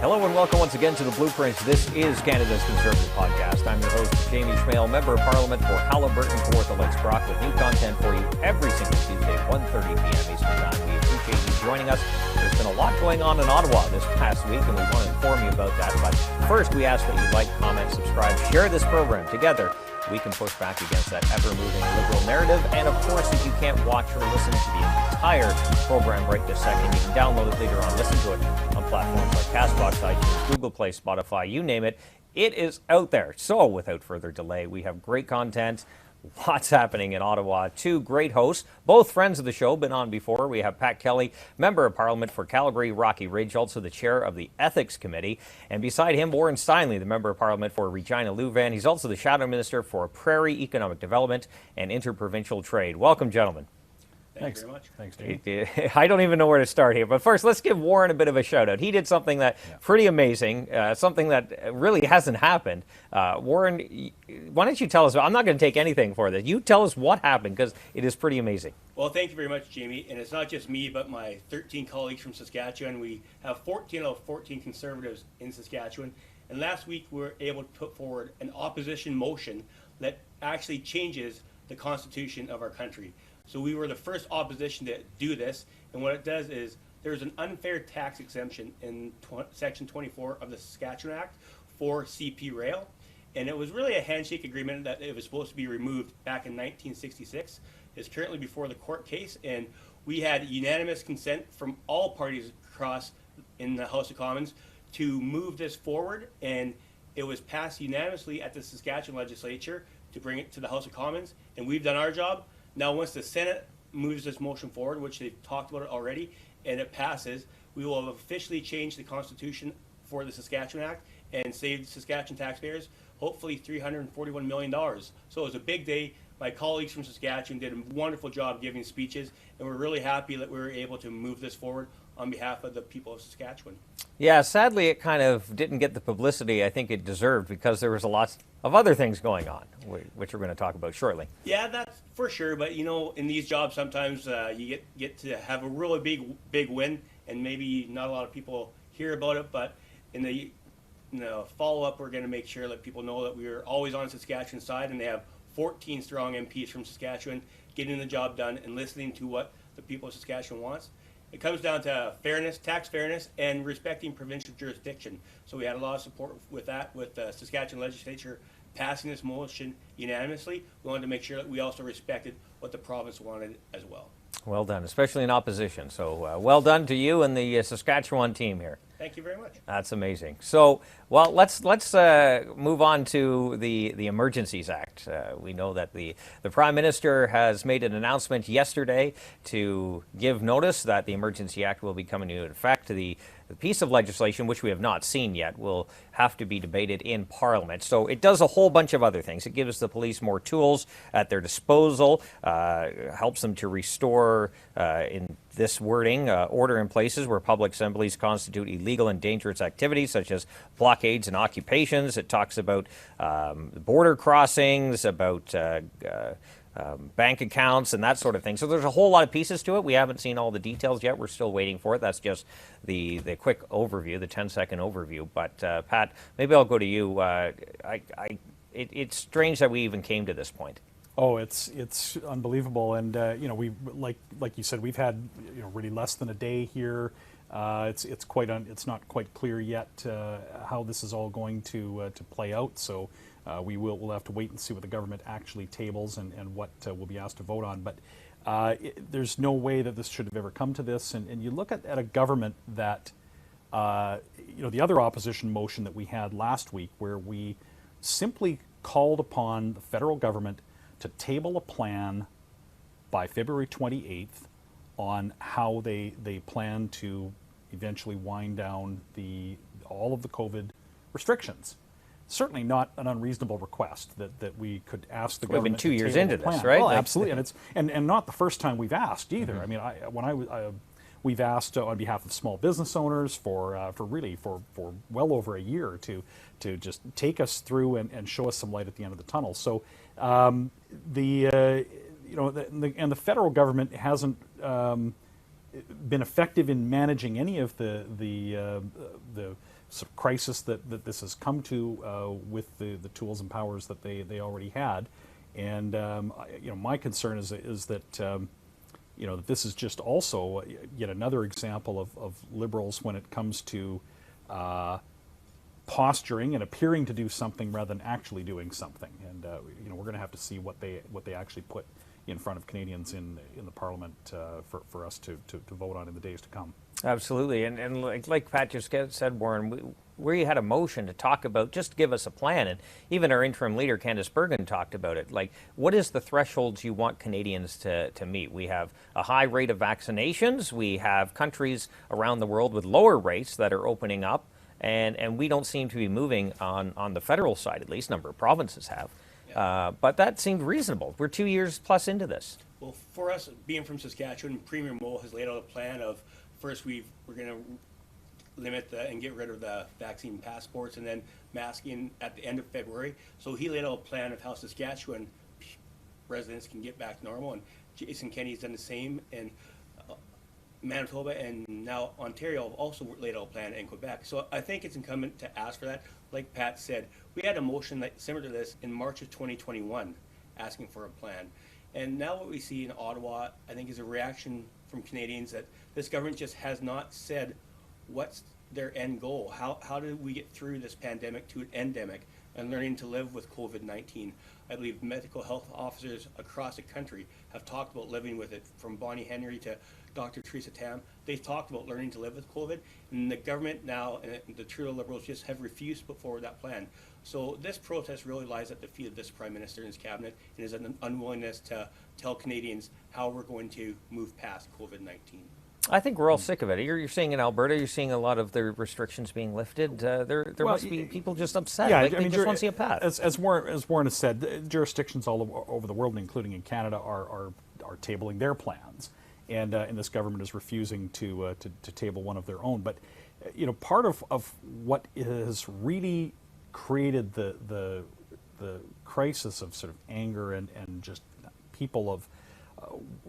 Hello and welcome once again to The Blueprint. This is Canada's Conservative Podcast. I'm your host, Jamie Schmale, Member of Parliament for Haliburton, Kawartha Lakes, Brock, with new content for you every single Tuesday, 1:30 p.m. Eastern Time. We appreciate you joining us. There's been a lot going on in Ottawa this past week, and we want to inform you about that. But first, we ask that you like, comment, subscribe, share this program. Together, we can push back against that ever-moving liberal narrative. And of course, if you can't watch or listen to the entire program right this second, you can download it later on, listen to it on platforms like Castbox, iTunes, Google Play, Spotify, you name it. It is out there. So without further delay, we have great content. Lots happening in Ottawa. Two great hosts, both friends of the show, been on before. We have Pat Kelly, Member of Parliament for Calgary Rocky Ridge, also the Chair of the Ethics Committee. And beside him, Warren Steinley, the Member of Parliament for Regina-Lewvan. He's also the Shadow Minister for Prairie Economic Development and Interprovincial Trade. Welcome, gentlemen. Thanks very much. Thanks, Dave. I don't even know where to start here, but first, let's give Warren a bit of a shout out. He did something that pretty amazing, something that really hasn't happened. Warren, why don't you tell us? I'm not going to take anything for this. You tell us what happened, because it is pretty amazing. Well, thank you very much, Jamie. And it's not just me, but my 13 colleagues from Saskatchewan. We have 14 out of 14 Conservatives in Saskatchewan. And last week, we were able to put forward an opposition motion that actually changes the Constitution of our country. So we were the first opposition to do this, and what it does is there's an unfair tax exemption in Section 24 of the Saskatchewan Act for CP Rail, and it was really a handshake agreement that it was supposed to be removed back in 1966. It's currently before the court case, and we had unanimous consent from all parties across in the House of Commons to move this forward, and it was passed unanimously at the Saskatchewan legislature to bring it to the House of Commons, and we've done our job. Now, once the Senate moves this motion forward, which they've talked about it already, and it passes, we will have officially changed the Constitution for the Saskatchewan Act and saved Saskatchewan taxpayers, hopefully $341 million. So it was a big day. My colleagues from Saskatchewan did a wonderful job giving speeches, and we're really happy that we were able to move this forward on behalf of the people of Saskatchewan. Yeah, sadly, it kind of didn't get the publicity I think it deserved, because there was a lot of other things going on, which we're going to talk about shortly. Yeah, that's for sure. But, you know, in these jobs, sometimes you get to have a really big win, and maybe not a lot of people hear about it. But in the follow-up, we're going to make sure that people know that we are always on Saskatchewan's side, and they have 14 strong MPs from Saskatchewan getting the job done and listening to what the people of Saskatchewan wants. It comes down to fairness, tax fairness, and respecting provincial jurisdiction. So we had a lot of support with that, with the Saskatchewan legislature passing this motion unanimously. We wanted to make sure that we also respected what the province wanted as well. Well done, especially in opposition. So well done to you and the Saskatchewan team here. Thank you very much. That's amazing. So, well, let's move on to the Emergencies Act. We know that the Prime Minister has made an announcement yesterday to give notice that the Emergency Act will be coming into effect. The piece of legislation, which we have not seen yet, will have to be debated in Parliament. So it does a whole bunch of other things. It gives the police more tools at their disposal, helps them to restore, in this wording, order in places where public assemblies constitute illegal and dangerous activities, such as blockades and occupations. It talks about border crossings, about bank accounts and that sort of thing. So there's a whole lot of pieces to it. We haven't seen all the details yet. We're still waiting for it. That's just the quick overview, the 10-second overview. But Pat, maybe I'll go to you. It's strange that we even came to this point. Oh, it's unbelievable, and we like you said, we've had really less than a day here. It's not quite clear yet how this is all going to play out. So we'll have to wait and see what the government actually tables and what we'll be asked to vote on. But there's no way that this should have ever come to this. And you look at a government that the other opposition motion that we had last week, where we simply called upon the federal government to table a plan by February 28th on how they plan to eventually wind down all of the COVID restrictions. Certainly not an unreasonable request that we could ask the government. We've been 2 years to table into the plan. this, right? Well, absolutely, and not the first time we've asked either. Mm-hmm. I mean, we've asked on behalf of small business owners for well over a year to just take us through and show us some light at the end of the tunnel. So the federal government hasn't been effective in managing any of the sort of crisis that this has come to with the tools and powers that they already had. And my concern is that that this is just also yet another example of Liberals when it comes to posturing and appearing to do something rather than actually doing something. And we're going to have to see what they actually put in front of Canadians in the Parliament for us to vote on in the days to come. Absolutely, and like Pat just said, Warren, we had a motion to talk about, just give us a plan, and even our interim leader, Candice Bergen, talked about it. Like, what is the thresholds you want Canadians to meet? We have a high rate of vaccinations. We have countries around the world with lower rates that are opening up, and we don't seem to be moving on the federal side, at least. A number of provinces have. Yeah. But that seemed reasonable. We're 2 years plus into this. Well, for us, being from Saskatchewan, Premier Moe has laid out a plan of, first we're going to limit and get rid of the vaccine passports and then masking at the end of February. So he laid out a plan of how Saskatchewan residents can get back to normal, and Jason Kenney's done the same, and Manitoba and now Ontario have also laid out a plan, in Quebec. So I think it's incumbent to ask for that. Like Pat said, we had a motion similar to this in March of 2021 asking for a plan. And now what we see in Ottawa, I think, is a reaction from Canadians that this government just has not said what's their end goal. How do we get through this pandemic to an endemic and learning to live with COVID-19? I believe medical health officers across the country have talked about living with it, from Bonnie Henry to Dr. Theresa Tam. They've talked about learning to live with COVID, and the government now and the Trudeau Liberals just have refused to put forward that plan. So this protest really lies at the feet of this Prime Minister and his cabinet, and is an unwillingness to tell Canadians how we're going to move past COVID-19. I think we're all sick of it. You're seeing in Alberta, you're seeing a lot of the restrictions being lifted. There must be people just upset. Yeah, they just want to see a path. As Warren has said, jurisdictions all over the world, including in Canada, are tabling their plans, and this government is refusing to table one of their own. But part of what has really created the crisis of sort of anger and just people of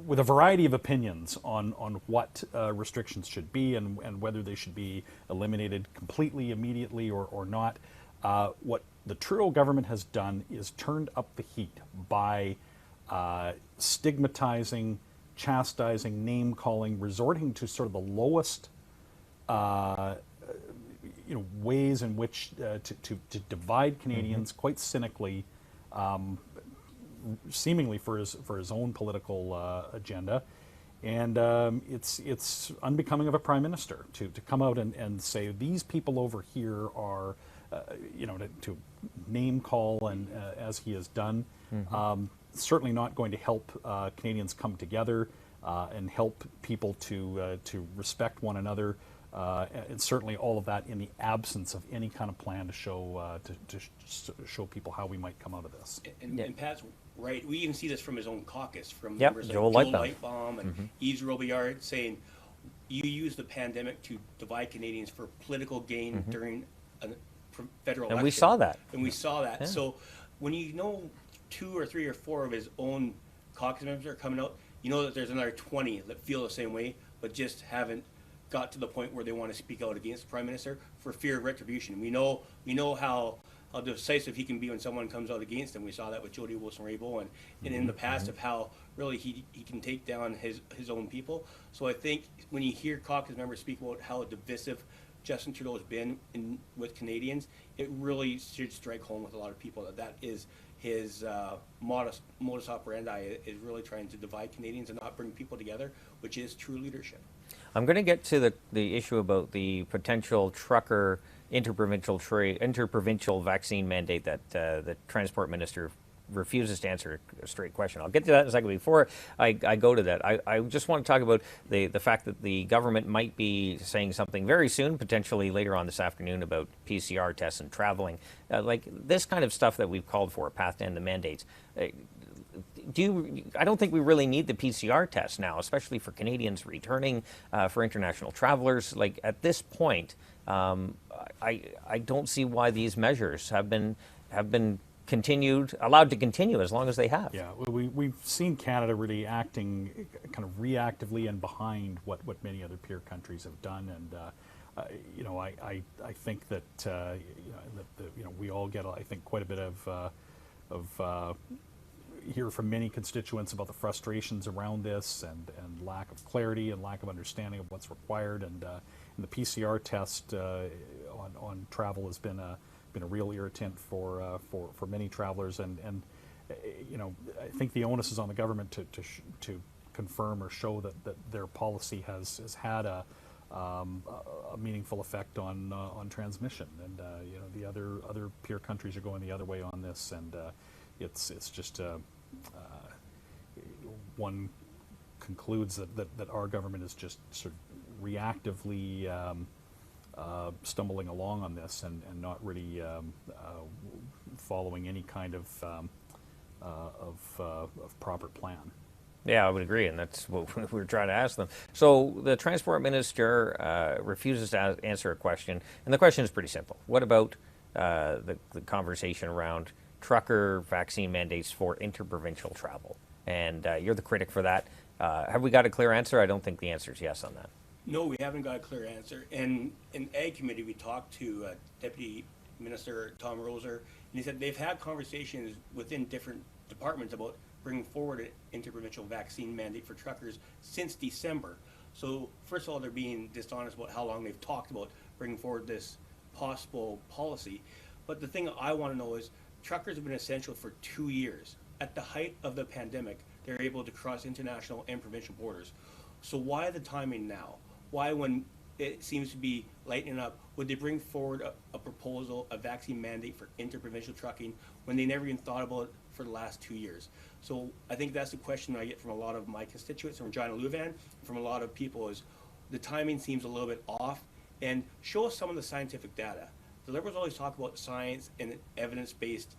with a variety of opinions on what restrictions should be and whether they should be eliminated completely, immediately, or not. What the Trudeau government has done is turned up the heat by stigmatizing, chastising, name-calling, resorting to sort of the lowest ways in which to divide Canadians, quite cynically, seemingly for his own political agenda, and it's unbecoming of a prime minister to come out and say these people over here are, to name call and as he has done, certainly not going to help Canadians come together and help people to respect one another. And certainly all of that in the absence of any kind of plan to show show people how we might come out of this. And Pat's right. We even see this from his own caucus, from yep, members Joel like Lightbaum and Yves Robillard, saying you use the pandemic to divide Canadians for political gain during a federal election. And we saw that. And we saw that. Yeah. So when 2 or 3 or 4 of his own caucus members are coming out, that there's another 20 that feel the same way, but just haven't got to the point where they want to speak out against the Prime Minister for fear of retribution. We know how decisive he can be when someone comes out against him. We saw that with Jody Wilson-Raybould and in the past of how really he can take down his own people. So I think when you hear caucus members speak about how divisive Justin Trudeau has been with Canadians, it really should strike home with a lot of people that is his modus operandi, is really trying to divide Canadians and not bring people together, which is true leadership. I'm going to get to the issue about the potential trucker interprovincial vaccine mandate that the Transport Minister refuses to answer a straight question. I'll get to that in a second. Before I go to that, I just want to talk about the fact that the government might be saying something very soon, potentially later on this afternoon, about PCR tests and traveling. Like this kind of stuff that we've called for, a path to end the mandates. I don't think we really need the PCR test now, especially for Canadians returning, for international travelers. Like at this point, I don't see why these measures have been allowed to continue as long as they have. Yeah, we've seen Canada really acting kind of reactively and behind what many other peer countries have done, and I think that we all get, I think, quite a bit of hear from many constituents about the frustrations around this and lack of clarity and lack of understanding of what's required, and the PCR test on travel has been a real irritant for many travelers, and I think the onus is on the government to confirm or show that their policy has had a meaningful effect on transmission, and the other peer countries are going the other way on this, and it's just one concludes that our government is just sort of reactively stumbling along on this and not really following any kind of proper plan. Yeah, I would agree, and that's what we were trying to ask them. So the transport minister refuses to answer a question, and the question is pretty simple. What about the conversation around trucker vaccine mandates for interprovincial travel? And you're the critic for that. Have we got a clear answer? I don't think the answer is yes on that. No, we haven't got a clear answer. And in Ag Committee, we talked to Deputy Minister Tom Roser, and he said they've had conversations within different departments about bringing forward an interprovincial vaccine mandate for truckers since December. So first of all, they're being dishonest about how long they've talked about bringing forward this possible policy. But the thing I want to know is truckers have been essential for 2 years. At the height of the pandemic, they're able to cross international and provincial borders. So why the timing now? Why, when it seems to be lightening up, would they bring forward a proposal, a vaccine mandate for interprovincial trucking, when they never even thought about it for the last 2 years? So I think that's the question I get from a lot of my constituents, from Regina-Lewvan, from a lot of people, is the timing seems a little bit off, and show us some of the scientific data. The Liberals always talk about science and evidence-based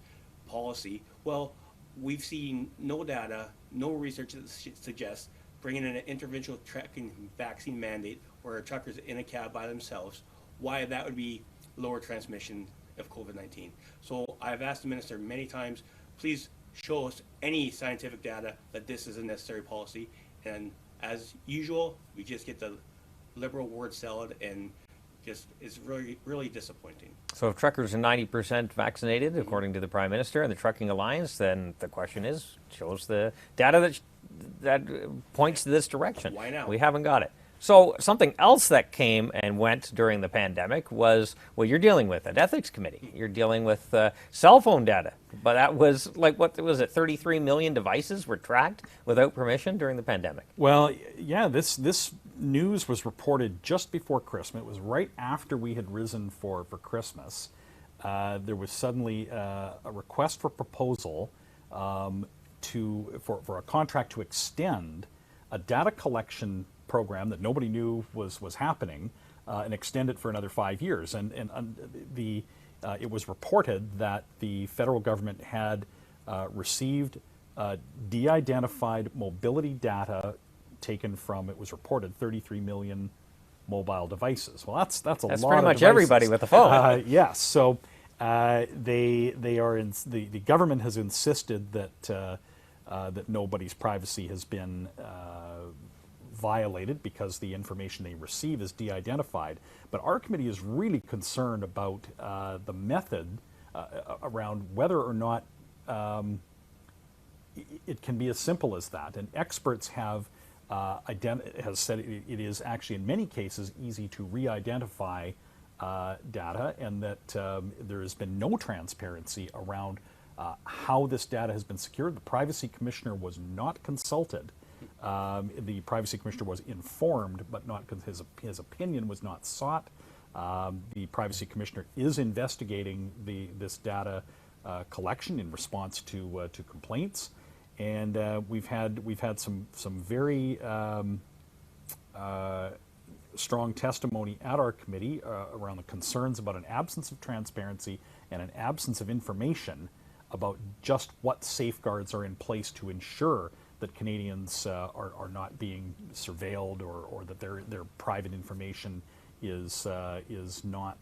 policy. Well, we've seen no data, no research that suggests bringing in an interprovincial trucking vaccine mandate where a trucker's in a cab by themselves, why that would be lower transmission of COVID-19. So I've asked the minister many times, please show us any scientific data that this is a necessary policy. And as usual, we just get the Liberal word salad, and just is really, really disappointing. So if truckers are 90% vaccinated, according to the Prime Minister and the Trucking Alliance, then the question is, shows the data that points to this direction. Why now? We haven't got it. So something else that came and went during the pandemic was what you're dealing with at Ethics Committee. You're dealing with cell phone data. But that was, like, what was it, 33 million devices were tracked without permission during the pandemic? Well, yeah, this news was reported just before Christmas. It was right after we had risen for Christmas. There was suddenly a request for proposal for a contract to extend a data collection program that nobody knew was happening, and extend it for another 5 years. And it was reported that the federal government had received de-identified mobility data taken from, it was reported, 33 million mobile devices. Well, that's a lot of devices. That's pretty much everybody with a phone. Yes. So the government has insisted that nobody's privacy has been violated because the information they receive is de-identified. But our committee is really concerned about the method around whether or not it can be as simple as that. And experts have said it is actually in many cases easy to re-identify data, and that there has been no transparency around how this data has been secured. The Privacy Commissioner was not consulted. The Privacy Commissioner was informed, but not, his opinion was not sought. The Privacy Commissioner is investigating this data collection in response to complaints, and we've had some very strong testimony at our committee around the concerns about an absence of transparency and an absence of information about just what safeguards are in place to ensure that Canadians are not being surveilled, or that their private information is not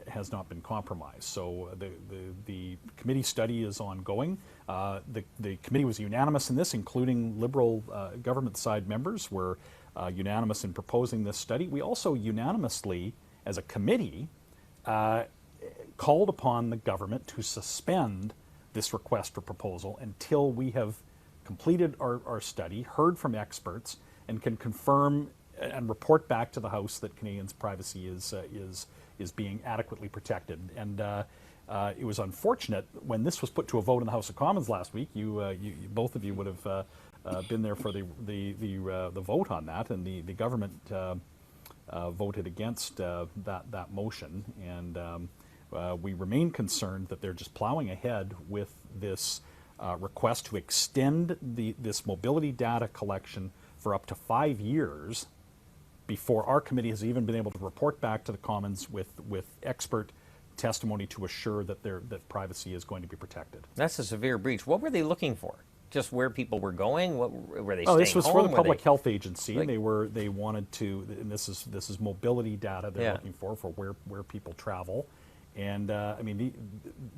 has not been compromised. So the committee study is ongoing. The committee was unanimous in this, including Liberal government side members were unanimous in proposing this study. We also unanimously, as a committee, called upon the government to suspend this request for proposal until we have completed our study, heard from experts, and can confirm and report back to the House that Canadians' privacy is being adequately protected. And it was unfortunate when this was put to a vote in the House of Commons last week. You both of you would have been there for the vote on that, and the government voted against that motion. And we remain concerned that they're just plowing ahead with this request to extend this mobility data collection for up to 5 years before our committee has even been able to report back to the Commons with expert testimony to assure that that privacy is going to be protected. That's a severe breach. What were they looking for? Just where people were going? What were they? Oh, this was home? for the Public Health Agency. Like, they wanted to, and this is mobility data they're looking for where people travel. And I mean,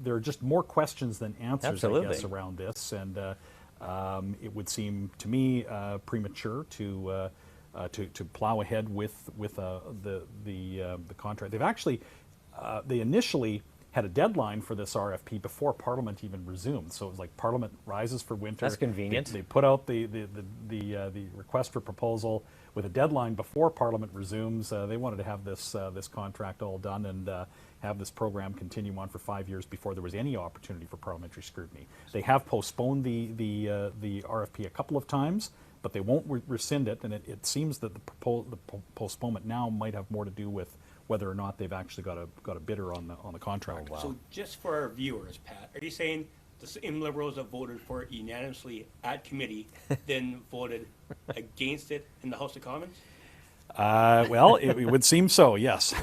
there are just more questions than answers, Absolutely. I guess, around this. And it would seem to me premature to plow ahead with the contract. They've actually they initially had a deadline for this RFP before Parliament even resumed. So it was like Parliament rises for winter. That's convenient. They put out the request for proposal with a deadline before Parliament resumes. They wanted to have this contract all done and have this program continue on for 5 years before there was any opportunity for parliamentary scrutiny. They have postponed the RFP a couple of times, but they won't rescind it. And it seems that the postponement now might have more to do with whether or not they've actually got a bidder on the contract. Oh, wow. So just for our viewers, Pat, are you saying the same Liberals that voted for it unanimously at committee then voted against it in the House of Commons? Well, it would seem so. Yes,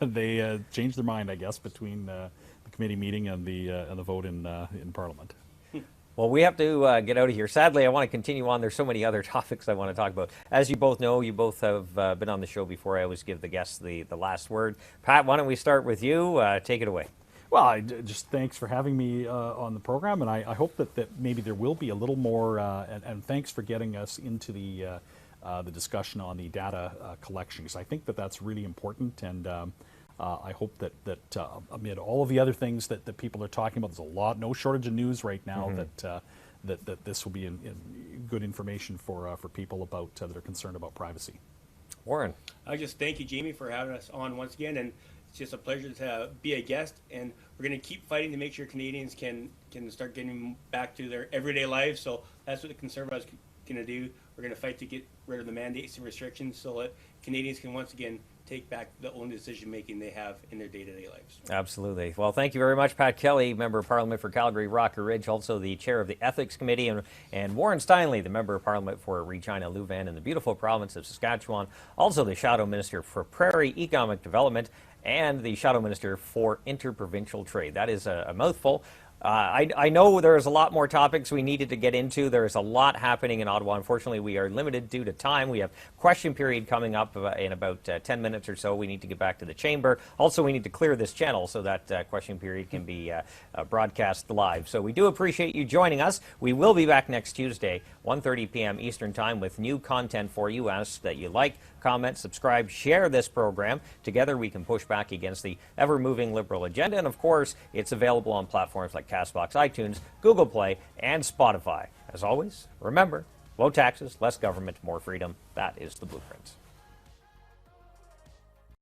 they changed their mind, I guess, between the committee meeting and the vote in Parliament. Well, we have to get out of here. Sadly, I want to continue on. There's so many other topics I want to talk about. As you both know, you both have been on the show before. I always give the guests the last word. Pat, why don't we start with you? Take it away. Well, just thanks for having me on the program, and I hope that maybe there will be a little more, and thanks for getting us into the discussion on the data collection, because I think that's really important, and I hope that amid all of the other things that people are talking about, there's no shortage of news right now, that this will be good information for people that are concerned about privacy. Warren. I just thank you, Jamie, for having us on once again, and it's just a pleasure to be a guest, and we're going to keep fighting to make sure Canadians can start getting back to their everyday lives. So that's what the Conservatives are going to do. We're going to fight to get rid of the mandates and restrictions so that Canadians can once again take back the only decision-making they have in their day-to-day lives. Absolutely. Well, thank you very much, Pat Kelly, Member of Parliament for Calgary Rocky Ridge, also the Chair of the Ethics Committee, and Warren Steinley, the Member of Parliament for Regina-Lewvan in the beautiful province of Saskatchewan, also the Shadow Minister for Prairie Economic Development and the Shadow Minister for Interprovincial Trade. That is a mouthful. I know there's a lot more topics we needed to get into. There's a lot happening in Ottawa. Unfortunately, we are limited due to time. We have question period coming up in about 10 minutes or so. We need to get back to the chamber. Also, we need to clear this channel so that question period can be broadcast live. So we do appreciate you joining us. We will be back next Tuesday, 1:30 p.m. Eastern Time, with new content for you. Ask that you like, comment, subscribe, share this program. Together we can push back against the ever-moving Liberal agenda. And of course, it's available on platforms like Castbox, iTunes, Google Play, and Spotify. As always, remember, low taxes, less government, more freedom. That is the blueprint.